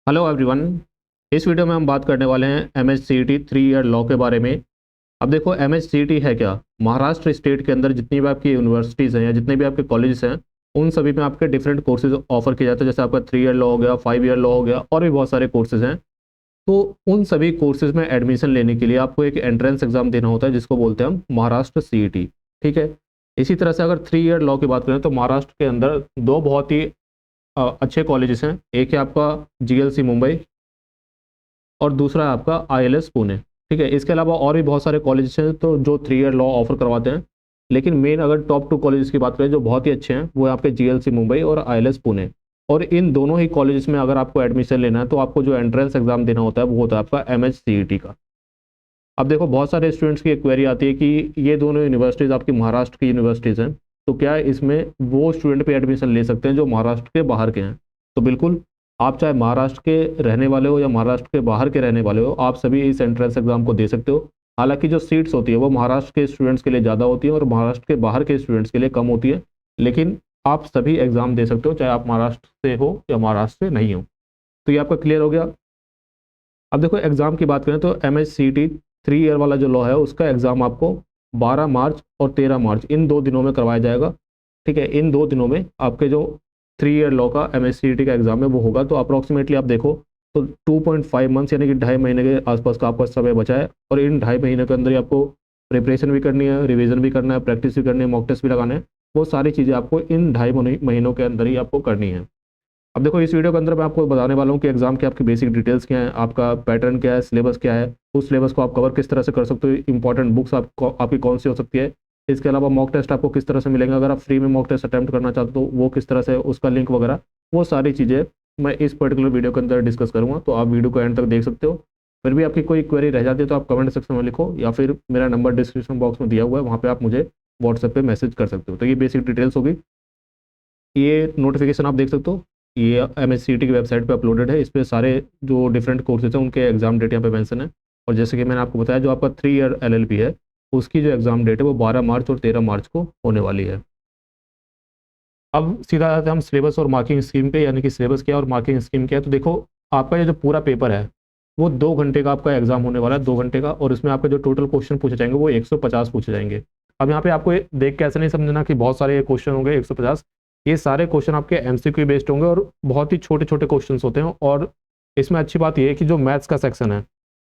Hello everyone. इस video में हम बात करने वाले हैं MHCET 3 ईयर लॉ के बारे में। अब देखो MHCET है क्या, महाराष्ट्र स्टेट के अंदर जितनी भी आपकी यूनिवर्सिटीज़ हैं या जितने भी आपके कॉलेजेस हैं उन सभी में आपके डिफरेंट कोर्सेज ऑफर किए जाते हैं। जैसे आपका 3 ईयर लॉ हो गया, 5 ईयर लॉ हो गया और भी बहुत सारे कोर्सेज हैं। तो उन सभी कोर्सेज में एडमिशन लेने के लिए आपको एक एंट्रेंस एग्जाम देना होता है जिसको बोलते हैं हम महाराष्ट्र CET। ठीक है। इसी तरह से अगर 3 ईयर लॉ की बात करें तो महाराष्ट्र के अंदर दो बहुत ही अच्छे कॉलेजेस हैं। एक है आपका GLC मुंबई और दूसरा है आपका ILS पुणे। ठीक है। इसके अलावा और भी बहुत सारे कॉलेजेस हैं तो जो 3 ईयर लॉ ऑफर करवाते हैं, लेकिन मेन अगर टॉप 2 कॉलेजेस की बात करें जो बहुत ही अच्छे हैं वो है आपके GLC मुंबई और ILS पुणे। और इन दोनों ही कॉलेजेस में अगर आपको एडमिशन लेना है तो आपको जो एंट्रेंस एग्जाम देना होता है वो होता है आपका MHCET का। अब देखो बहुत सारे स्टूडेंट्स की एक क्वेरी आती है कि ये दोनों यूनिवर्सिटीज़ आपकी महाराष्ट्र की यूनिवर्सिटीज़ हैं, तो क्या इसमें वो स्टूडेंट पे एडमिशन ले सकते हैं जो महाराष्ट्र के बाहर के हैं? तो बिल्कुल, आप चाहे महाराष्ट्र के रहने वाले हो या महाराष्ट्र के बाहर के रहने वाले हो, आप सभी इस एंट्रेंस एग्जाम को दे सकते हो। हालांकि जो सीट्स होती है वो महाराष्ट्र के स्टूडेंट्स के लिए ज़्यादा होती है और महाराष्ट्र के बाहर के स्टूडेंट्स के लिए कम होती है, लेकिन आप सभी एग्जाम दे सकते हो चाहे आप महाराष्ट्र से हो या महाराष्ट्र से नहीं हो। तो ये आपका क्लियर हो गया। अब देखो एग्जाम की बात करें तो MHCET 3 ईयर वाला जो लॉ है उसका एग्जाम आपको 12 मार्च और 13 मार्च इन 2 दिनों में करवाया जाएगा। ठीक है। इन 2 दिनों में आपके जो 3 ईयर लॉ का MHCET का एग्जाम है वो होगा। तो अप्रॉक्सीमेटली आप देखो तो 2.5 मंथ्स यानी कि 2.5 महीने के आसपास का आपका समय बचा है और इन 2.5 महीने के अंदर ही आपको प्रिपरेशन भी करनी है, रिवीजन भी करना है, प्रैक्टिस भी करनी है, मॉक टेस्ट भी लगाना है। वो सारी चीज़ें आपको इन 2.5 महीनों के अंदर ही आपको करनी है। अब देखो इस वीडियो के अंदर मैं आपको बताने वाला हूँ कि एग्जाम की आपकी बेसिक डिटेल्स क्या है, आपका पैटर्न क्या है, सिलेबस क्या है, उस सिलेबस को आप कवर किस तरह से कर सकते हो, इंपॉर्टेंट बुक्स आपको आपकी कौन सी हो सकती है। इसके अलावा मॉक टेस्ट आपको किस तरह से मिलेंगे, अगर आप फ्री में मॉक टेस्ट अटैम्प्ट करना चाहते हो तो वो किस तरह से, उसका लिंक वगैरह, वो सारी चीज़ें मैं इस पर्टिकुलर वीडियो के अंदर डिस्कस करूँगा। तो आप वीडियो को एंड तक देख सकते हो। फिर भी आपकी कोई क्वेरी रह जाती है तो आप कमेंट सेक्शन में लिखो या फिर मेरा नंबर डिस्क्रिप्शन बॉक्स में दिया हुआ है, वहाँ पर आप मुझे व्हाट्सएप पर मैसेज कर सकते हो। तो ये बेसिक डिटेल्स होगी। ये नोटिफिकेशन आप देख सकते हो, ये MHCET की वेबसाइट पे अपलोडेड है। इस पे सारे जो डिफरेंट कोर्सेज हैं उनके एग्जाम डेट यहाँ पे मेंशन है। और जैसे कि मैंने आपको बताया जो आपका 3 ईयर LLB है उसकी जो एग्जाम डेट है वो 12 मार्च और 13 मार्च को होने वाली है। अब सीधा आते हैं हम सिलेबस और मार्किंग स्कीम पे, यानी कि सिलेबस क्या है और मार्किंग स्कीम क्या है। तो देखो आपका ये जो पूरा पेपर है वो 2 घंटे का आपका एग्जाम होने वाला है, 2 घंटे का। और इसमें आपके जो टोटल क्वेश्चन पूछे जाएंगे वो 150 पूछे जाएंगे। अब यहाँ पे आपको ये देख के ऐसा नहीं समझना कि बहुत सारे क्वेश्चन होंगे 150। ये सारे क्वेश्चन आपके MCQ बेस्ड होंगे और बहुत ही छोटे छोटे क्वेश्चन होते हैं। और इसमें अच्छी बात यह है कि जो मैथ्स का सेक्शन है,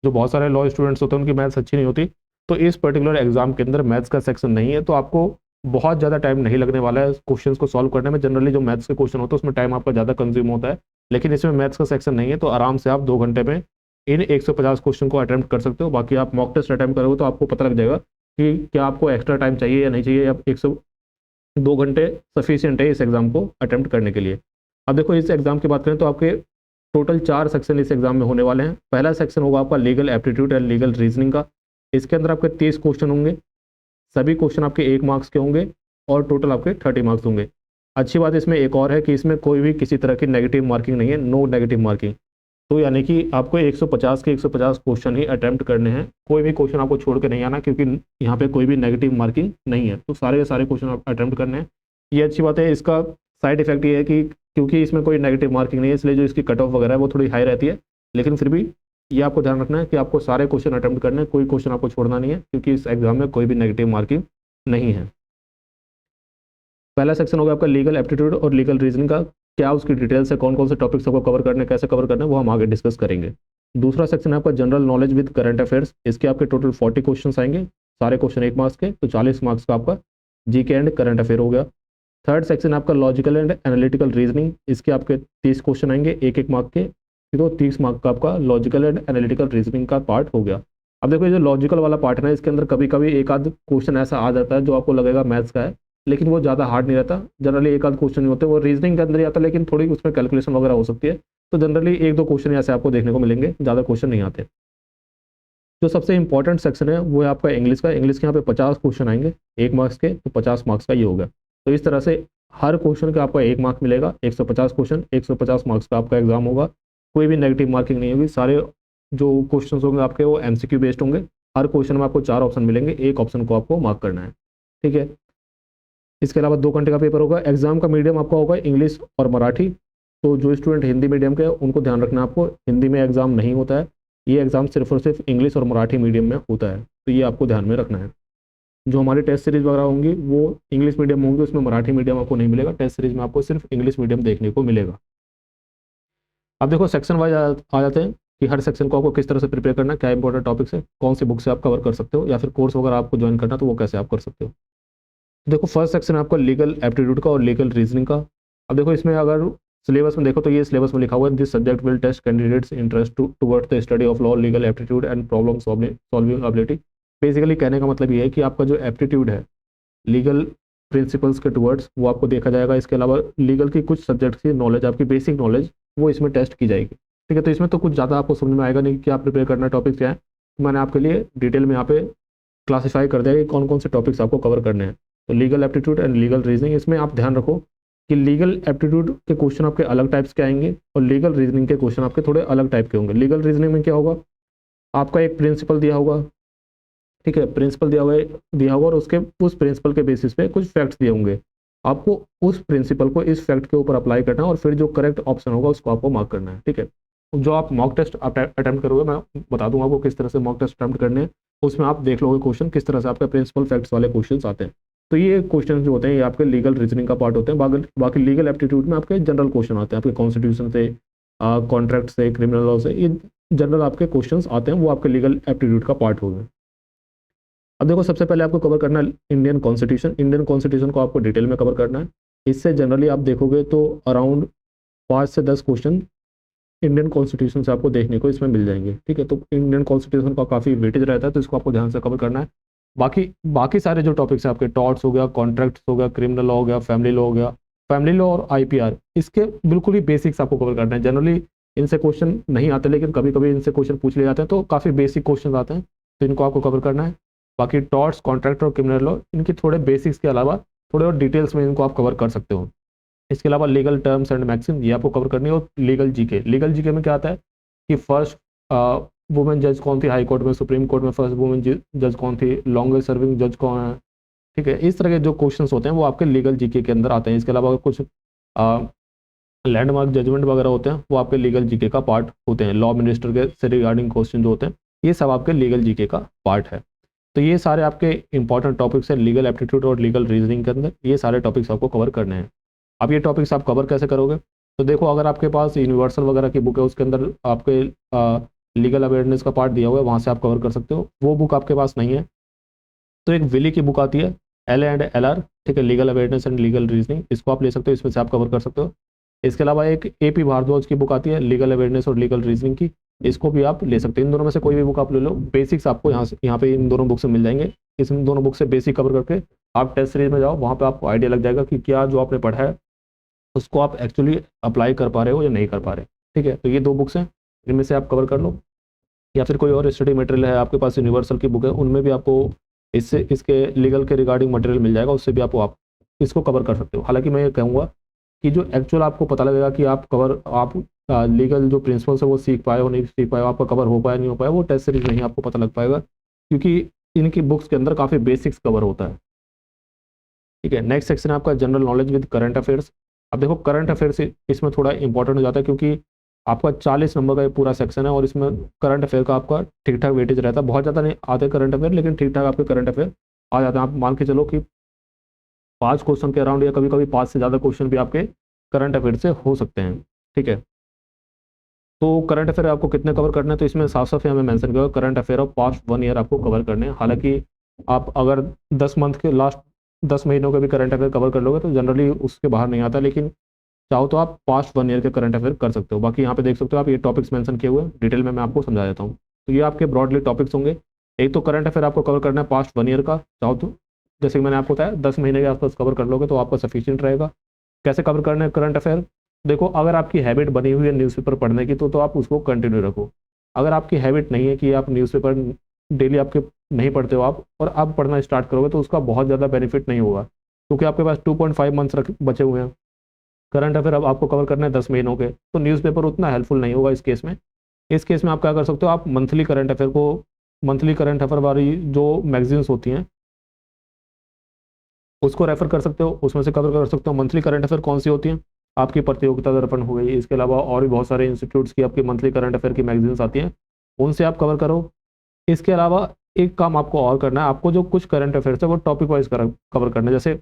जो बहुत सारे लॉ स्टूडेंट्स होते हैं उनकी मैथ्स अच्छी नहीं होती, तो इस पर्टिकुलर एग्जाम के अंदर मैथ्स का सेक्शन नहीं है। तो आपको बहुत ज़्यादा टाइम नहीं लगने वाला है क्वेश्चंस को सॉल्व करने में। जनरली जो मैथ्स के क्वेश्चन होते हैं उसमें टाइम आपका ज़्यादा कंज्यूम होता है, लेकिन इसमें मैथ्स का सेक्शन नहीं है। तो आराम से आप 2 घंटे में इन 150 क्वेश्चन को अटैम्प्ट कर सकते हो। बाकी आप मॉक टेस्ट अटैम्प्ट करोगे तो आपको पता लग जाएगा कि क्या आपको एक्स्ट्रा टाइम चाहिए या नहीं चाहिए, या 2 घंटे सफिशियंट है इस एग्ज़ाम को अटैम्प्ट करने के लिए। अब देखो इस एग्ज़ाम की बात करें तो आपके टोटल 4 सेक्शन इस एग्ज़ाम में होने वाले हैं। पहला सेक्शन होगा आपका legal aptitude and legal reasoning का। इसके अंदर आपके 30 क्वेश्चन होंगे, सभी क्वेश्चन आपके 1 मार्क्स के होंगे और टोटल आपके 30 मार्क्स होंगे। अच्छी बात इसमें एक और है कि इसमें कोई भी किसी तरह की नेगेटिव मार्किंग नहीं है, नो नेगेटिव मार्किंग। तो यानी कि आपको 150 के 150 क्वेश्चन ही अटैम्प्ट करने हैं, कोई भी क्वेश्चन आपको छोड़ के नहीं आना, क्योंकि यहाँ पे कोई भी नेगेटिव मार्किंग नहीं है। तो सारे के सारे क्वेश्चन आप अटैम्प्ट करने हैं। ये अच्छी बात है। इसका साइड इफेक्ट ये है कि क्योंकि इसमें कोई नेगेटिव मार्किंग नहीं है इसलिए जो इसकी कट ऑफ वगैरह है वो थोड़ी हाई रहती है, लेकिन फिर भी ये आपको ध्यान रखना है कि आपको सारे क्वेश्चन अटैम्प्ट करने हैं, कोई क्वेश्चन आपको छोड़ना नहीं है, क्योंकि इस एग्जाम में कोई भी नेगेटिव मार्किंग नहीं है। पहला सेक्शन होगा आपका लीगल एप्टीट्यूड और लीगल रीजनिंग का। क्या उसकी डिटेल्स है, कौन कौन से टॉपिक्स आपको कवर करने, कैसे कवर करना है, वो हम आगे डिस्कस करेंगे। दूसरा सेक्शन है आपका general knowledge with current affairs. इसके आपके टोटल 40 क्वेश्चन आएंगे, सारे क्वेश्चन 1 मार्क्स के, तो 40 मार्क्स का आपका GK एंड करंट अफेयर हो गया। थर्ड सेक्शन आपका लॉजिकल एंड एनालिटिकल रीजनिंग। इसके आपके 30 क्वेश्चन आएंगे 1-1 मार्क के, तो 30 मार्क का आपका लॉजिकल एंड एनालिटिकल रीजनिंग का पार्ट हो गया। अब देखो ये जो लॉजिकल वाला पार्ट है ना, इसके अंदर कभी कभी एक आध क्वेश्चन ऐसा आ जाता है जो आपको लगेगा मैथ्स का है, लेकिन वो ज़्यादा हार्ड नहीं रहता। जनरली एक आध क्वेश्चन नहीं होते, वो रीजनिंग के अंदर ही आता है, लेकिन थोड़ी उसमें कैलकुलेशन वगैरह हो सकती है। तो जनरली 1-2 क्वेश्चन ऐसे आपको देखने को मिलेंगे, ज़्यादा क्वेश्चन नहीं आते। जो सबसे इंपॉर्टेंट सेक्शन है वो है आपका इंग्लिश का। इंग्लिश के यहाँ पे 50 क्वेश्चन आएंगे 1 मार्क्स के, तो 50 मार्क्स का ये होगा। तो इस तरह से हर क्वेश्चन का आपका 1 मार्क मिलेगा। 150 क्वेश्चन, 150 मार्क्स का आपका एग्जाम होगा। कोई भी नेगेटिव मार्किंग नहीं होगी। सारे जो क्वेश्चन होंगे आपके वो MCQ बेस्ड होंगे। हर क्वेश्चन में आपको 4 ऑप्शन मिलेंगे, एक ऑप्शन को आपको मार्क करना है। ठीक है। इसके अलावा 2 घंटे का पेपर होगा। एग्जाम का मीडियम आपका होगा इंग्लिश और मराठी। तो जो स्टूडेंट हिंदी मीडियम के हैं उनको ध्यान रखना, आपको हिंदी में एग्ज़ाम नहीं होता है, ये एग्ज़ाम सिर्फ और सिर्फ इंग्लिश और मराठी मीडियम में होता है, तो ये आपको ध्यान में रखना है। जो हमारी टेस्ट सीरीज़ वगैरह होंगी वो इंग्लिश मीडियम में होंगी, उसमें मराठी मीडियम आपको नहीं मिलेगा, टेस्ट सीरीज़ में आपको सिर्फ इंग्लिश मीडियम देखने को मिलेगा। अब देखो सेक्शन वाइज आ जाते हैं कि हर सेक्शन को आपको किस तरह से प्रिपेयर करना है, क्या इंपॉर्टेंट टॉपिक्स है, कौन सी बुक से आप कवर कर सकते हो, या फिर कोर्स वगैरह आपको ज्वाइन करना तो वो कैसे आप कर सकते हो। देखो फर्स्ट सेक्शन है आपका लीगल एप्टीट्यूड का और लीगल रीजनिंग का। अब देखो इसमें अगर सिलेबस में देखो तो ये सिलेबस में लिखा हुआ है, this subject will test candidates interest towards the study of law, legal aptitude and problem solving ability. Basically कहने का मतलब ये है कि आपका जो एप्टीट्यूड है लीगल प्रिंसिपल्स के टुवर्ड्स वो आपको देखा जाएगा। इसके अलावा लीगल की कुछ सब्जेक्ट की नॉलेज, आपकी बेसिक नॉलेज वो इसमें टेस्ट की जाएगी। ठीक है, तो इसमें तो कुछ ज़्यादा आपको समझ में आएगा नहीं कि क्या प्रिपेयर करना टॉपिक्स क्या है, तो मैंने आपके लिए डिटेल में यहाँ पे क्लासीफाई कर दिया कि कौन कौन से टॉपिक्स आपको कवर करने हैं। तो legal aptitude and legal reasoning, इसमें आप ध्यान रखो कि लीगल एप्टीट्यूड के क्वेश्चन आपके अलग टाइप्स के आएंगे और लीगल रीजनिंग के क्वेश्चन आपके थोड़े अलग टाइप के होंगे। लीगल रीजनिंग में क्या होगा, आपका एक प्रिंसिपल दिया होगा, ठीक है, प्रिंसिपल दिया होगा और उसके उस प्रिंसिपल के बेसिस पे कुछ फैक्ट्स दिए होंगे, आपको उस प्रिंसिपल को इस फैक्ट के ऊपर अप्लाई करना है और फिर जो करेक्ट ऑप्शन होगा उसको आपको मार्क करना है। ठीक है, जो आप मॉक टेस्ट अटेम्प्ट करोगे, मैं बता दूंगा आपको किस तरह से मॉक टेस्ट अटेम्प्ट करने हैं, उसमें आप देख लोगे क्वेश्चन किस तरह से आपका प्रिंसिपल फैक्ट्स वाले क्वेश्चन आते हैं। तो ये क्वेश्चन जो होते हैं ये आपके लीगल रीजनिंग का पार्ट होते हैं। बाकी लीगल एप्टीट्यूड में आपके जनरल क्वेश्चन आते हैं, आपके कॉन्स्टिट्यूशन से, कॉन्ट्रैक्ट से, क्रिमिनल लॉ से, ये जनरल आपके क्वेश्चन आते हैं, वो आपके लीगल एप्टीट्यूड का पार्ट होंगे। अब देखो सबसे पहले आपको कवर करना है इंडियन कॉन्स्टिट्यूशन। इंडियन कॉन्स्टिट्यूशन को आपको डिटेल में कवर करना है। इससे जनरली आप देखोगे तो अराउंड 5 से 10 क्वेश्चन इंडियन कॉन्स्टिट्यूशन से आपको देखने को इसमें मिल जाएंगे। ठीक है, तो इंडियन कॉन्स्टिट्यूशन का काफ़ी वेटेज रहता है, तो इसको आपको ध्यान से कवर करना है। बाकी सारे जो टॉपिक्स हैं आपके, टॉर्ट्स हो गया, कॉन्ट्रैक्ट्स हो गया, क्रिमिनल लॉ हो गया, फैमिली लॉ हो गया, फैमिली लॉ और IPR, इसके बिल्कुल ही बेसिक्स आपको कवर करना है। जनरली इनसे क्वेश्चन नहीं आते, लेकिन कभी कभी इनसे क्वेश्चन पूछ लिए जाते हैं, तो काफ़ी बेसिक क्वेश्चन आते हैं, तो इनको आपको कवर करना है। बाकी टॉर्ट्स, कॉन्ट्रैक्ट और क्रिमिनल लॉ, इनकी थोड़े बेसिक्स के अलावा थोड़े और डिटेल्स में इनको आप कवर कर सकते हो। इसके अलावा लीगल टर्म्स एंड मैक्सिम, ये आपको कवर करनी है। और लीगल जीके में क्या आता है कि फर्स्ट वुमेन जज कौन थी हाई कोर्ट में, सुप्रीम कोर्ट में फर्स्ट वुमेन जज कौन थी, लॉन्गेस्ट सर्विंग जज कौन है। ठीक है, इस तरह के जो क्वेश्चंस होते हैं वो आपके लीगल जीके के अंदर आते हैं। इसके अलावा कुछ लैंडमार्क जजमेंट वगैरह होते हैं, वो आपके लीगल जीके का पार्ट होते हैं। लॉ मिनिस्टर के से रिगार्डिंग क्वेश्चन जो होते हैं, ये सब आपके लीगल जीके का पार्ट है। तो ये सारे आपके इंपॉर्टेंट टॉपिक्स हैं लीगल एप्टीट्यूड और लीगल रीजनिंग के अंदर, ये सारे टॉपिक्स आपको कवर करने हैं। अब ये टॉपिक्स आप कवर कैसे करोगे, तो देखो अगर आपके पास यूनिवर्सल वगैरह की बुक है, उसके अंदर आपके लीगल अवेयरनेस का पार्ट दिया हुआ है, वहाँ से आप कवर कर सकते हो। वो बुक आपके पास नहीं है तो एक विली की बुक आती है, LA&LR, ठीक है, legal awareness and legal reasoning, इसको आप ले सकते हो, इसमें से आप कवर कर सकते हो। इसके अलावा एक AP भारद्वाज की बुक आती है लीगल अवेयरनेस और लीगल रीजनिंग की, इसको भी आप ले सकते हो। इन दोनों में से कोई भी बुक आप ले लो, बेसिक्स आपको यहाँ पे इन दोनों बुक से मिल जाएंगे। इन दोनोों बुक से बेसिक कवर करके आप टेस्ट सीरीज में जाओ, वहाँ पे आपको आइडिया लग जाएगा कि क्या जो आपने पढ़ा है उसको आप एक्चुअली अप्लाई कर पा रहे हो या नहीं कर पा रहे। ठीक है, तो ये 2 बुक्स हैं, इनमें से आप कवर कर लो, या फिर कोई और स्टडी मटेरियल है आपके पास, यूनिवर्सल की बुक है, उनमें भी आपको इसके लीगल के रिगार्डिंग मटेरियल मिल जाएगा, उससे भी आप इसको कवर कर सकते हो। हालांकि मैं ये कहूँगा कि जो एक्चुअल आपको पता लगेगा कि आप लीगल जो प्रिंसिपल्स है वो सीख पाए हो नहीं सीख पाए हो, आपका कवर हो पाया नहीं हो पाया, वो टेस्ट सीरीज में ही आपको पता लग पाएगा, क्योंकि इनकी बुक्स के अंदर काफ़ी बेसिक्स कवर होता है। ठीक है, नेक्स्ट सेक्शन है आपका general knowledge with current affairs. अब देखो करंट अफेयर्स इसमें थोड़ा इंपॉर्टेंट हो जाता है, क्योंकि आपका 40 नंबर का ये पूरा सेक्शन है और इसमें करंट अफेयर का आपका ठीक ठाक वेटेज रहता है। बहुत ज़्यादा नहीं आते करंट अफेयर, लेकिन ठीक ठाक आपके करंट अफेयर आ जाते हैं। आप मान के चलो कि 5 क्वेश्चन के अराउंड या कभी कभी 5 से ज़्यादा क्वेश्चन भी आपके करंट अफेयर से हो सकते हैं। ठीक है, तो करंट अफेयर आपको कितने कवर करने हैं, तो इसमें साफ साफ हमें मेंशन किया current affair of past 1 year आपको कवर करने हैं। हालांकि आप अगर 10 मंथ के लास्ट 10 महीनों के भी करंट अफेयर कवर कर लोगे तो जनरली उसके बाहर नहीं आता, लेकिन चाहो तो आप पास्ट 1 ईयर के करंट अफेयर कर सकते हो। बाकी यहाँ पे देख सकते हो आप, ये टॉपिक्स मेंशन किए हुए हैं, डिटेल में मैं आपको समझा देता हूँ। तो ये आपके ब्रॉडली टॉपिक्स होंगे। एक तो करंट अफेयर आपको कवर करना है पास्ट 1 ईयर का, चाहो तो जैसे कि मैंने आपको बताया 10 महीने के आसपास कवर कर लोगे तो आपका सफिशियंट रहेगा। कैसे कवर करना है करंट अफेयर, देखो अगर आपकी हैबिट बनी हुई है न्यूज़पेपर पढ़ने की तो आप उसको कंटिन्यू रखो। अगर आपकी हैबिट नहीं है कि आप न्यूज़पेपर डेली आपके नहीं पढ़ते हो आप, और आप पढ़ना स्टार्ट करोगे तो उसका बहुत ज़्यादा बेनिफिट नहीं होगा, क्योंकि आपके पास 2.5 मंथ्स बचे हुए हैं। करंट अफेयर अब आपको कवर करना है 10 महीनों के, तो न्यूज़पेपर उतना हेल्पफुल नहीं होगा इस केस में। इस केस में आप क्या कर सकते हो, आप मंथली करंट अफेयर वाली जो मैगजीन्स होती हैं उसको रेफर कर सकते हो, उसमें से कवर कर सकते हो। मंथली करंट अफेयर कौन सी होती हैं, आपकी प्रतियोगिता दर्पण हो गई, इसके अलावा और भी बहुत सारे इंस्टीट्यूट्स की आपकी मंथली करंट अफेयर की मैगजीन्स आती हैं, उनसे आप कवर करो। इसके अलावा एक काम आपको और करना है, आपको जो कुछ करंट अफेयर्स है वो टॉपिक वाइज कवर करना है। जैसे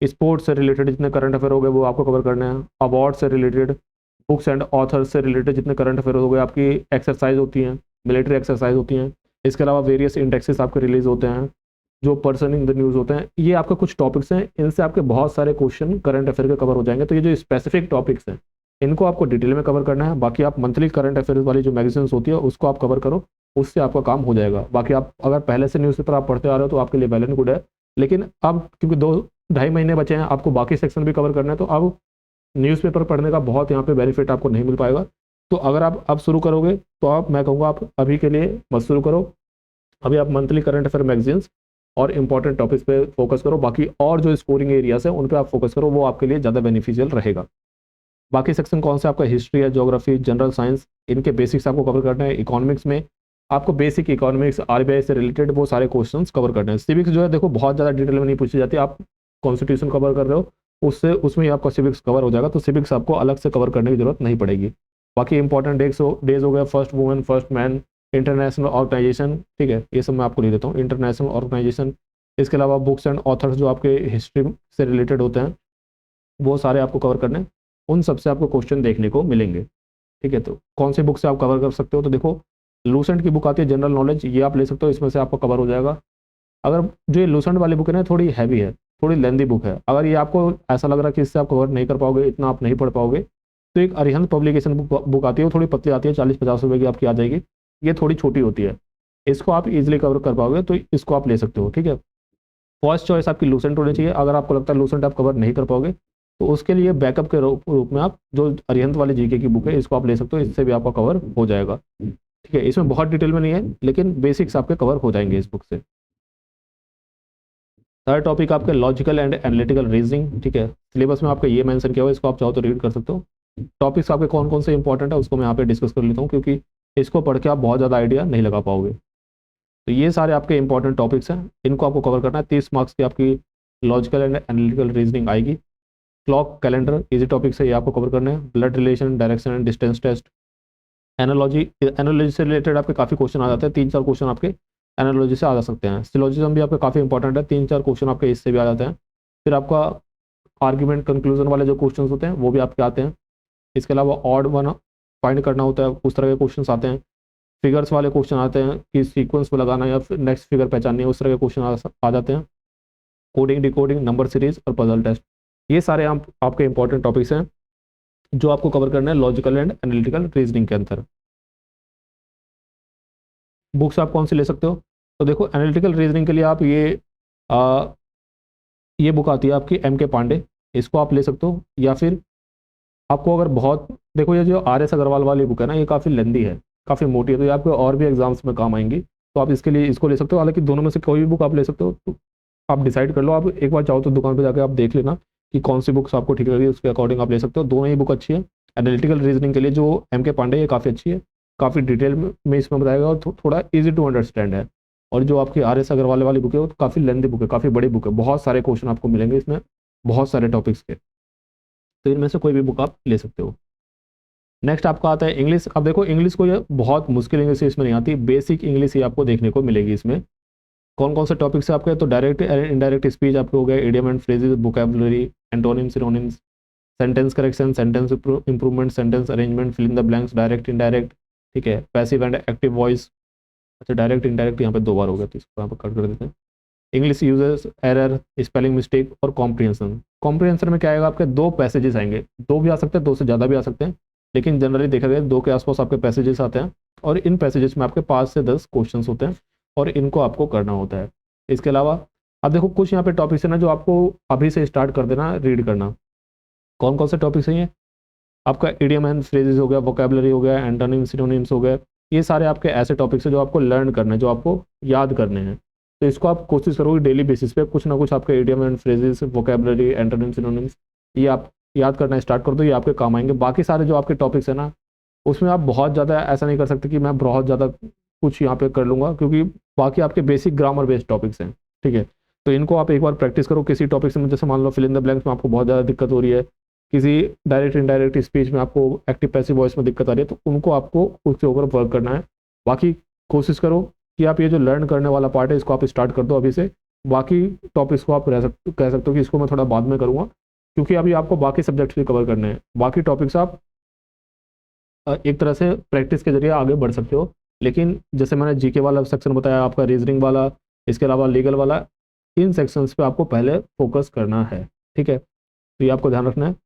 स्पोर्ट्स से रिलेटेड जितने करंट अफेयर हो गए वो आपको कवर करना है, अवार्ड से रिलेटेड, बुक्स एंड ऑथर्स से रिलेटेड जितने करंट अफेयर हो गए, आपकी एक्सरसाइज होती हैं, मिलिट्री एक्सरसाइज होती हैं, इसके अलावा वेरियस इंडेक्सेस आपके रिलीज होते हैं, जो पर्सन इन द न्यूज़ होते हैं, ये आपके कुछ टॉपिक्स हैं, इनसे आपके बहुत सारे क्वेश्चन करंट अफेयर के कवर हो जाएंगे। तो ये जो स्पेसिफिक टॉपिक्स हैं इनको आपको डिटेल में कवर करना है। बाकी आप मंथली करंट अफेयर्स वाली जो मैगजीन्स होती है उसको आप कवर करो, उससे आपका काम हो जाएगा। बाकी आप अगर पहले से न्यूज़पेपर आप पढ़ते आ रहे हो तो आपके लिए वेल एंड गुड है, लेकिन अब क्योंकि 2-2.5 महीने बचे हैं, आपको बाकी सेक्शन भी कवर करना है, तो अब न्यूज़पेपर पढ़ने का बहुत यहाँ पे बेनिफिट आपको नहीं मिल पाएगा। तो अगर आप अब शुरू करोगे तो मैं कहूँगा आप अभी के लिए मत शुरू करो, अभी आप मंथली करंट अफेयर मैगजीन्स और इंपॉर्टेंट टॉपिक्स पे फोकस करो। बाकी और जो स्कोरिंग एरियाज है उन पे आप फोकस करो, वो आपके लिए ज़्यादा बेनिफिशियल रहेगा। बाकी सेक्शन कौन सा आपका हिस्ट्री है, ज्योग्राफी, जनरल साइंस, इनके बेसिक्स आपको कवर करना है। इकोनॉमिक्स में आपको बेसिक इकोनॉमिक्स, आरबीआई से रिलेटेड वो सारे क्वेश्चंस कवर करने हैं। सिविक्स जो है देखो बहुत ज़्यादा डिटेल में नहीं पूछी जाती, आप कॉन्स्टिट्यूशन कवर कर रहे हो उससे उसमें ही आपका सिविक्स कवर हो जाएगा, तो सिविक्स आपको अलग से कवर करने की जरूरत नहीं पड़ेगी। बाकी इंपॉर्टेंट डेज हो गया, first women first man, international organisation, ठीक है, ये सब मैं आपको लिख देता हूँ, इंटरनेशनल ऑर्गेनाइजेशन। इसके अलावा बुक्स एंड ऑथर्स जो आपके हिस्ट्री से रिलेटेड होते हैं वो सारे आपको कवर करने हैं, उन सबसे आपको क्वेश्चन देखने को मिलेंगे। ठीक है, तो कौन से बुक से आप कवर कर सकते हो, तो देखो लूसेंट की बुक आती है जनरल नॉलेज, ये आप ले सकते हो, इसमें से आपको कवर हो जाएगा। अगर जो ये लूसेंट वाली बुक है ना थोड़ी हैवी है, थोड़ी लेंदी बुक है, अगर ये आपको ऐसा लग रहा है कि इससे आप कवर नहीं कर पाओगे, इतना आप नहीं पढ़ पाओगे, तो एक अरिहंत पब्लिकेशन बुक आती है, वो थोड़ी पतली आती है, 40-50 रुपये की आपकी आ जाएगी, ये थोड़ी छोटी होती है, इसको आप इजीली कवर कर पाओगे, तो इसको आप ले सकते हो। ठीक है, फर्स्ट चॉइस आपकी लूसेंट होनी चाहिए। अगर आपको लगता है लूसेंट आप कवर नहीं कर पाओगे तो उसके लिए बैकअप के रूप में आप जो अरिहंत वाली जीके की बुक है इसको आप ले सकते हो, इससे भी आपका कवर हो जाएगा। ठीक है, इसमें बहुत डिटेल में नहीं है लेकिन बेसिक्स आपके कवर हो जाएंगे इस बुक से। थर्ड टॉपिक आपके लॉजिकल एंड एनालिटिकल रीजनिंग। ठीक है, सिलेबस में आपका ये मेंशन किया हुआ है, इसको आप चाहो तो रीड कर सकते हो। टॉपिक्स आपके कौन कौन से इंपॉर्टेंट है उसको मैं यहाँ पे डिस्कस कर लेता हूँ, क्योंकि इसको पढ़ के आप बहुत ज़्यादा आइडिया नहीं लगा पाओगे। तो ये सारे आपके इंपॉर्टेंट टॉपिक्स हैं, इनको आपको कवर करना है। 30 मार्क्स की आपकी लॉजिकल एंड एनालिटिकल रीजनिंग आएगी। क्लॉक कैलेंडर इजी टॉपिक्स है, ये आपको कवर करना है। Blood relation, direction and distance test, analogy से रिलेटेड आपके काफ़ी क्वेश्चन आ जाते हैं, 3-4 क्वेश्चन आपके एनालॉजी से आ जा सकते हैं। सिलोजिज्म भी आपके काफ़ी इंपॉर्टेंट है, 3-4 क्वेश्चन आपके इससे भी आ जाते हैं। फिर आपका आर्ग्यूमेंट कंक्लूजन वाले जो क्वेश्चन होते हैं वो भी आपके आते हैं। इसके अलावा ऑड वन फाइंड करना होता है, उस तरह के क्वेश्चन आते हैं। फिगर्स वाले क्वेश्चन आते हैं कि सीक्वेंस में लगाना या फिर नेक्स्ट फिगर पहचाननी है, उस तरह के क्वेश्चन आ जाते हैं। कोडिंग, डिकोडिंग, नंबर सीरीज और पजल टेस्ट, ये सारे आपके इंपॉर्टेंट टॉपिक्स हैं जो आपको कवर करना है लॉजिकल एंड एनालिटिकल रीजनिंग के अंदर। बुक्स आप कौन सी ले सकते हो, तो देखो एनालिटिकल रीजनिंग के लिए आप ये बुक आती है आपकी एम के पांडे, इसको आप ले सकते हो। या फिर आपको अगर बहुत देखो ये जो RS अग्रवाल वाली बुक है ना, ये काफ़ी लेंदी है, काफ़ी मोटी है, तो ये आपको और भी एग्जाम्स में काम आएंगी, तो आप इसके लिए इसको ले सकते हो। हालांकि दोनों में से कोई भी बुक आप ले सकते हो, तो आप डिसाइड कर लो। आप एक बार चाहो तो दुकान पर जाकर आप देख लेना कि कौन सी बुक्स आपको ठीक लग रही है, उसके अकॉर्डिंग आप ले सकते हो। दोनों ही बुक अच्छी है। एनालिटिकल रीजनिंग के लिए जो एम के पांडे ये काफ़ी अच्छी है, काफ़ी डिटेल में इसमें बताएगा और थोड़ा ईजी टू अंडरस्टैंड है। और जो आपकी RS अग्रवाल वाली बुक है वो काफ़ी लेंदी बुक है, काफ़ी बड़ी बुक है, बहुत सारे क्वेश्चन आपको मिलेंगे इसमें, बहुत सारे टॉपिक्स के, तो इनमें से कोई भी बुक आप ले सकते हो। नेक्स्ट आपका आता है इंग्लिश। अब देखो इंग्लिश को ये बहुत मुश्किल इंग्लिश इसमें नहीं आती, बेसिक इंग्लिश ही आपको देखने को मिलेगी इसमें। कौन कौन से टॉपिक्स है आपके, तो डायरेक्ट एंड इनडायरेक्ट स्पीच आपके हो गए, idiom and phrases, vocabulary, antonym, synonyms, sentence correction, sentence improvement, sentence arrangement, fill in the blanks, direct indirect, ठीक है, पैसिव एंड एक्टिव वॉइस। अच्छा, डायरेक्ट इनडायरेक्ट यहाँ पे 2 बार हो गया, तो इसको यहाँ पर कट कर देते हैं। English users, error, spelling mistake और कॉम्प्रिहेंशन। कॉम्प्रिहेंशन में क्या आएगा, आपके 2 पैसेजेस आएंगे, 2 भी आ सकते हैं, 2 से ज़्यादा भी आ सकते हैं, लेकिन जनरली देखा गया 2 के आसपास आपके पैसेजेस आते हैं, और इन पैसेजेस में आपके 5 से 10 क्वेश्चन होते हैं और इनको आपको करना होता है। इसके अलावा अब देखो कुछ यहाँ पे टॉपिक्स है ना जो आपको अभी से स्टार्ट कर देना रीड करना। कौन कौन से टॉपिक्स हैं ये, आपका इडियम एंड फ्रेजेस हो गया, वोकैबुलरी हो गया, एंटोनिम, सिनोनिम्स हो गए, ये सारे आपके ऐसे टॉपिक्स हैं जो आपको लर्न करने हैं, जो आपको याद करने हैं। तो इसको आप कोशिश करोगे डेली बेसिस पे कुछ ना कुछ आपके idiom and phrases, vocabulary, antonym, synonyms, ये आप याद करना स्टार्ट कर दो, ये आपके काम आएंगे। बाकी सारे जो आपके टॉपिक्स है ना उसमें आप बहुत ज़्यादा ऐसा नहीं कर सकते कि मैं बहुत ज़्यादा कुछ यहाँ पे कर लूँगा, क्योंकि बाकी आपके बेसिक ग्रामर बेस्ड टॉपिक्स हैं। ठीक है, तो इनको आप एक बार प्रैक्टिस करो किसी टॉपिक से। जैसे मान लो फिल इन द ब्लैंक्स में आपको बहुत ज़्यादा दिक्कत हो रही है किसी डायरेक्ट इनडायरेक्ट स्पीच में आपको एक्टिव पैसिव वॉइस में दिक्कत आ रही है तो उनको आपको उसके ऊपर वर्क करना है। बाकी कोशिश करो कि आप ये जो लर्न करने वाला पार्ट है इसको आप स्टार्ट कर दो अभी से। बाकी टॉपिक्स को आप कह सकते हो कि इसको मैं थोड़ा बाद में करूँगा, क्योंकि अभी आपको बाकी सब्जेक्ट्स भी कवर करने हैं। बाकी टॉपिक्स आप एक तरह से प्रैक्टिस के जरिए आगे बढ़ सकते हो, लेकिन जैसे मैंने जीके वाला सेक्शन बताया, आपका रीजनिंग वाला, इसके अलावा लीगल वाला, इन सेक्शंस पे आपको पहले फोकस करना है। ठीक है, तो ये आपको ध्यान रखना है।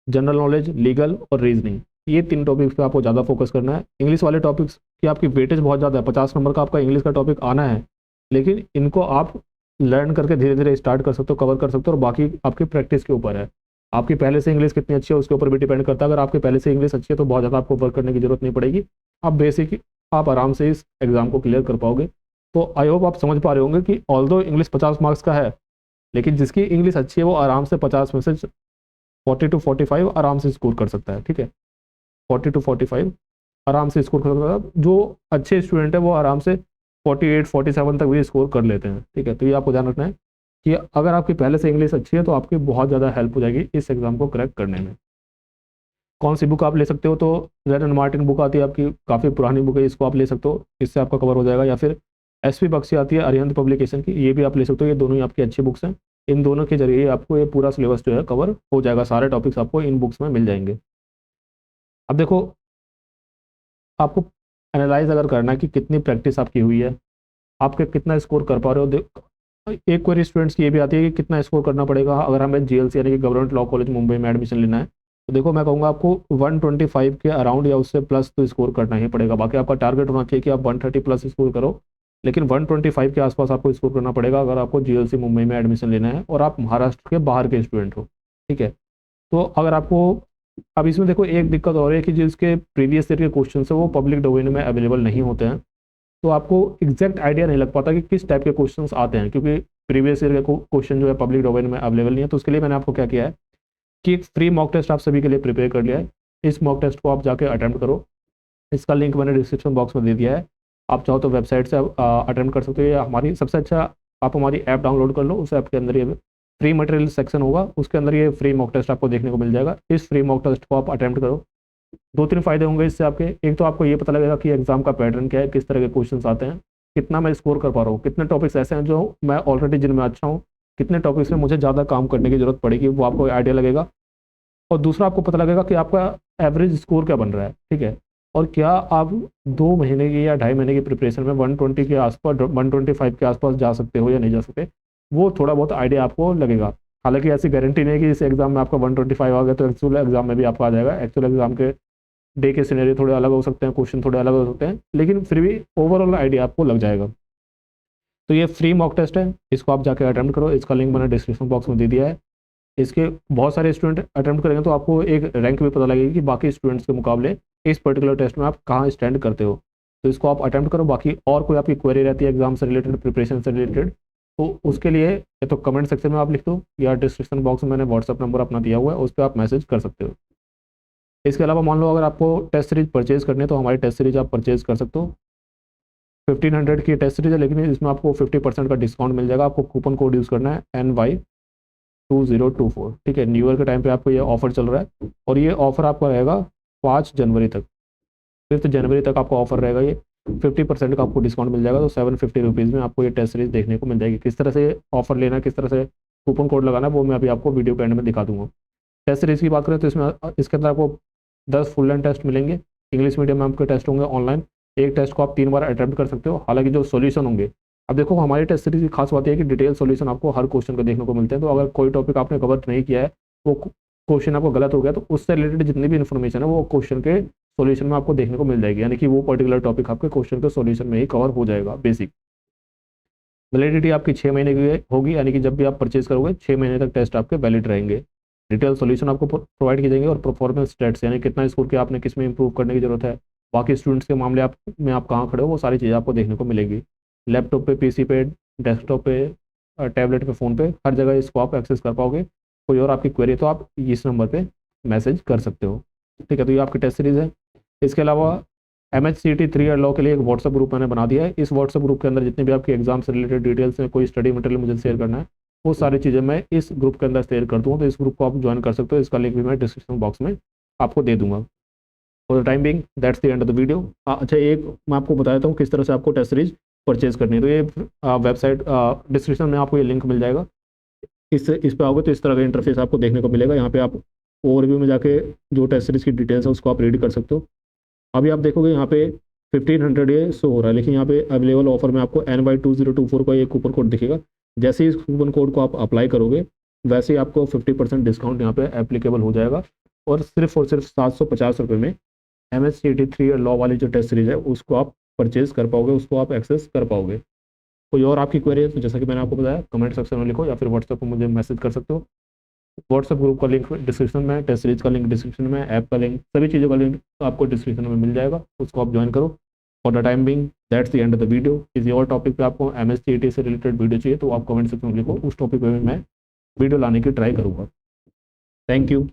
जनरल नॉलेज, लीगल और रीजनिंग, ये 3 टॉपिक्स पे आपको ज़्यादा फोकस करना है। इंग्लिश वाले टॉपिक्स की आपकी वेटेज बहुत ज़्यादा है, 50 नंबर का आपका इंग्लिश का टॉपिक आना है, लेकिन इनको आप लर्न करके धीरे धीरे स्टार्ट कर सकते हो, कवर कर सकते हो, और बाकी आपकी प्रैक्टिस के ऊपर है। आपकी पहले से इंग्लिश कितनी अच्छी है उसके ऊपर भी डिपेंड करता है। अगर आपकी पहले से इंग्लिश अच्छी है तो बहुत ज़्यादा आपको वर्क करने की जरूरत नहीं पड़ेगी, आप बेसिक आप आराम से इस एग्ज़ाम को क्लियर कर पाओगे। तो आई होप आप समझ पा रहे होंगे कि ऑल्दो इंग्लिश 50 मार्क्स का है, लेकिन जिसकी इंग्लिश अच्छी है वो आराम से 50 में से 40 to 45 आराम से स्कोर कर सकता है। ठीक है, 40 to 45 आराम से स्कोर कर सकता है। जो अच्छे स्टूडेंट है वो आराम से 48 47 तक भी स्कोर कर लेते हैं। ठीक है, तो ये आपको ध्यान रखना है कि अगर आपकी पहले से इंग्लिश अच्छी है तो आपकी बहुत ज़्यादा हेल्प हो जाएगी इस एग्ज़ाम को क्रैक करने में। कौन सी बुक आप ले सकते हो, तो रेड एंड मार्टिन बुक आती है आपकी, काफ़ी पुरानी बुक है, इसको आप ले सकते हो, इससे आपका कवर हो जाएगा। या फिर एस पी बख्शी आती है अरिहंत पब्लिकेशन की, ये भी आप ले सकते हो। ये दोनों ही आपकी अच्छी बुक्स हैं, इन दोनों के जरिए आपको ये पूरा सिलेबस जो है कवर हो जाएगा, सारे टॉपिक्स आपको इन बुक्स में मिल जाएंगे। अब देखो, आपको एनालाइज अगर करना है कि कितनी प्रैक्टिस आपकी हुई है, आपके कितना स्कोर कर पा रहे हो। एक क्वेरी स्टूडेंट्स की ये भी आती है कि कितना स्कोर करना पड़ेगा अगर हमें जीएलसी यानी कि गवर्नमेंट लॉ कॉलेज मुंबई में एडमिशन लेना है। तो देखो, मैं कहूँगा आपको 125 के अराउंड या उससे प्लस तो स्कोर करना ही पड़ेगा। बाकी आपका टारगेट होना चाहिए कि आप 130 प्लस स्कोर करो, लेकिन 125 के आसपास आपको स्कोर करना पड़ेगा अगर आपको जीएलसी मुंबई में एडमिशन लेना है और आप महाराष्ट्र के बाहर के स्टूडेंट हो। ठीक है, तो अगर आपको, अब इसमें देखो एक दिक्कत और है कि जिसके प्रीवियस ईयर के क्वेश्चन है वो पब्लिक डोमेन में अवेलेबल नहीं होते हैं, तो आपको एग्जैक्ट आइडिया नहीं लग पाता कि किस टाइप के क्वेश्चंस आते हैं, क्योंकि प्रीवियस ईयर के क्वेश्चन जो है पब्लिक डोमेन में अवेलेबल नहीं है। तो उसके लिए मैंने आपको क्या किया है कि एक फ्री मॉक टेस्ट आप सभी के लिए प्रिपेयर कर लिया है। इस मॉक टेस्ट को आप जाके अटेम्प्ट करो, इसका लिंक मैंने डिस्क्रिप्शन बॉक्स में दे दिया है। आप चाहो तो वेबसाइट से अटेम्प्ट कर सकते हो, या हमारी सबसे अच्छा आप हमारी ऐप डाउनलोड कर लो, उस ऐप के अंदर ये फ्री मटेरियल सेक्शन होगा, उसके अंदर ये फ्री मॉक टेस्ट आपको देखने को मिल जाएगा। इस फ्री मॉक टेस्ट को आप अटेम्प्ट करो, 2-3 फायदे होंगे इससे आपके। एक तो आपको ये पता लगेगा कि एग्जाम का पैटर्न क्या है, किस तरह के क्वेश्चंस आते हैं, कितना मैं स्कोर कर पा रहा हूँ, कितने टॉपिक्स ऐसे हैं जो मैं ऑलरेडी जिनमें अच्छा हूँ, कितने टॉपिक्स में मुझे ज़्यादा काम करने की जरूरत पड़ेगी, वो आपको आइडिया लगेगा। और दूसरा, आपको पता लगेगा कि आपका एवरेज स्कोर क्या बन रहा है। ठीक है, और क्या आप 2 महीने की या 2.5 महीने की प्रिपरेशन में 120 के आसपास 125 के आसपास जा सकते हो या नहीं जा सकते, वो थोड़ा बहुत आइडिया आपको लगेगा। हालांकि ऐसी गारंटी नहीं है कि इस एग्जाम में आपका 125 आ गया तो एक्चुअल एग्जाम में भी आपका आ जाएगा। एक्चुअल एग्जाम के डे के सिनेरियो थोड़े अलग हो सकते हैं, क्वेश्चन थोड़े अलग हो सकते हैं, लेकिन फिर भी ओवरऑल आइडिया आपको लग जाएगा। तो ये फ्री मॉक टेस्ट है, इसको आप जाकर अटेम्प्ट करो, इसका लिंक मैंने डिस्क्रिप्शन बॉक्स में दे दिया है। इसके बहुत सारे स्टूडेंट अटेम्प्ट करेंगे तो आपको एक रैंक भी पता लगेगी कि बाकी स्टूडेंट्स के मुकाबले इस पर्टिकुलर टेस्ट में आप कहाँ स्टैंड करते हो। तो इसको आप अटेम्प्ट करो। बाकी और कोई आपकी क्वेरी रहती है एग्जाम से रिलेटेड, प्रिपरेशन से रिलेटेड, तो उसके लिए या तो कमेंट सेक्शन में आप लिख दो, या डिस्क्रिप्शन बॉक्स में मैंने व्हाट्सअप नंबर अपना दिया हुआ है, उस पर आप मैसेज कर सकते हो। इसके अलावा मान लो अगर आपको टेस्ट सीरीज परचेज करनी है तो हमारी टेस्ट सीरीज आप परचेज कर सकते हो। 1500 की टेस्ट सीरीज है, लेकिन इसमें आपको 50% का डिस्काउंट मिल जाएगा। आपको कूपन कोड यूज़ करना है NY2024। ठीक है, न्यू ईयर के टाइम पे आपको ये ऑफर चल रहा है, और ये ऑफर आपका रहेगा 5 जनवरी तक, 5 जनवरी तक आपका ऑफर रहेगा। ये 50% का आपको डिस्काउंट मिल जाएगा, तो 750 रुपीज़ में आपको ये टेस्ट सीरीज देखने को मिल जाएगी। किस तरह से ऑफर लेना, किस तरह से कूपन कोड लगाना, वो मैं अभी आपको वीडियो के एंड में दिखा दूंगा। टेस्ट सीरीज की बात करें तो इसमें इसके अंदर आपको 10 फुल लेंथ टेस्ट मिलेंगे। इंग्लिश मीडियम में आपके टेस्ट होंगे ऑनलाइन, एक टेस्ट को आप 3 बार अटेम्प्ट कर सकते हो। हालांकि जो सॉल्यूशन होंगे, अब देखो हमारी टेस्ट सीरीज की खास बात है कि डिटेल सॉल्यूशन आपको हर क्वेश्चन को देखने को मिलते हैं। तो अगर कोई टॉपिक आपने कवर नहीं किया है, वो क्वेश्चन आपको गलत हो गया, तो उससे रिलेटेड जितनी भी इन्फॉर्मेशन है वो क्वेश्चन के सॉल्यूशन में आपको देखने को मिल जाएगी, यानी कि वो पर्टिकुलर टॉपिक आपके क्वेश्चन के सॉल्यूशन में ही कवर हो जाएगा। बेसिक वैलिडिटी आपकी 6 महीने की होगी, यानी कि जब भी आप परचेज करोगे 6 महीने तक टेस्ट आपके वैलिड रहेंगे। डिटेल सॉल्यूशन आपको प्रोवाइड किए जाएंगे, और परफॉर्मेंस स्टेट्स यानी कितना स्कोर किया आपने, किस में इंप्रूव करने की जरूरत है, बाकी स्टूडेंट्स के मामले में आप कहाँ खड़े हो, वो सारी चीज़ें आपको देखने को मिलेगी। लैपटॉप पे, पीसी पे, डेस्कटॉप पे, टैबलेट पे, फ़ोन पे, हर जगह इसको आप एक्सेस कर पाओगे। कोई और आपकी क्वेरी तो आप इस नंबर पे मैसेज कर सकते हो। ठीक है, तो ये आपकी टेस्ट सीरीज़ है। इसके अलावा MHCT 3 ईयर लॉ के लिए एक व्हाट्सअप ग्रुप मैंने बना दिया है। इस व्हाट्सअप ग्रुप के अंदर जितने भी आपके एग्जाम से रिलेटेड डिटेल्स हैं, कोई स्टडी मटेरियल मुझे शेयर करना है, वो सारी चीज़ें मैं इस ग्रुप के अंदर शेयर कर दूँगा, तो इस ग्रुप को आप ज्वाइन कर सकते हो। इसका लिंक भी मैं डिस्क्रिप्शन बॉक्स में आपको दे दूंगा। For the time being that's the end of the video. अच्छा, एक मैं आपको बता देता हूँ किस तरह से आपको टेस्ट सीरीज परचेज करनी है। तो ये वेबसाइट डिस्क्रिप्शन में आपको ये लिंक मिल जाएगा। इस पे आओगे तो इस तरह का इंटरफेस आपको देखने को मिलेगा। यहाँ पे आप ओवरव्यू में जाके जो टेस्ट सीरीज की डिटेल्स है उसको आप रीड कर सकते हो। अभी आप देखोगे यहाँ पे 1500 ये शो हो रहा है, लेकिन यहाँ पे अवेलेबल ऑफर में आपको NY2024 का एक कूपन कोड दिखेगा। जैसे ही इस कूपन कोड को आप अप्लाई करोगे वैसे ही आपको 50% डिस्काउंट यहाँ पे एप्लीकेबल हो जाएगा, और सिर्फ 750 रुपये में MSCT 3 ईयर लॉ वाली जो टेस्ट सीरीज है उसको आप परचेज कर पाओगे, उसको आप एक्सेस कर पाओगे। कोई और आपकी क्वेरी है तो जैसा कि मैंने आपको बताया कमेंट सेक्शन में लिखो, या फिर व्हाट्सएप पर मुझे मैसेज कर सकते हो। व्हाट्सएप ग्रुप का लिंक डिस्क्रिप्शन में, टेस्ट सीरीज का लिंक डिस्क्रिप्शन में, ऐप का लिंक, सभी चीज़ों का लिंक आपको डिस्क्रिप्शन में मिल जाएगा, उसको आप ज्वाइन करो। For the time being that's the end of the video. किसी और टॉपिक पे आपको MSCT से रिलेटेड वीडियो चाहिए तो आप कमेंट सेक्शन में लिखो, उस टॉपिक पे मैं वीडियो लाने की ट्राई करूँगा। Thank you.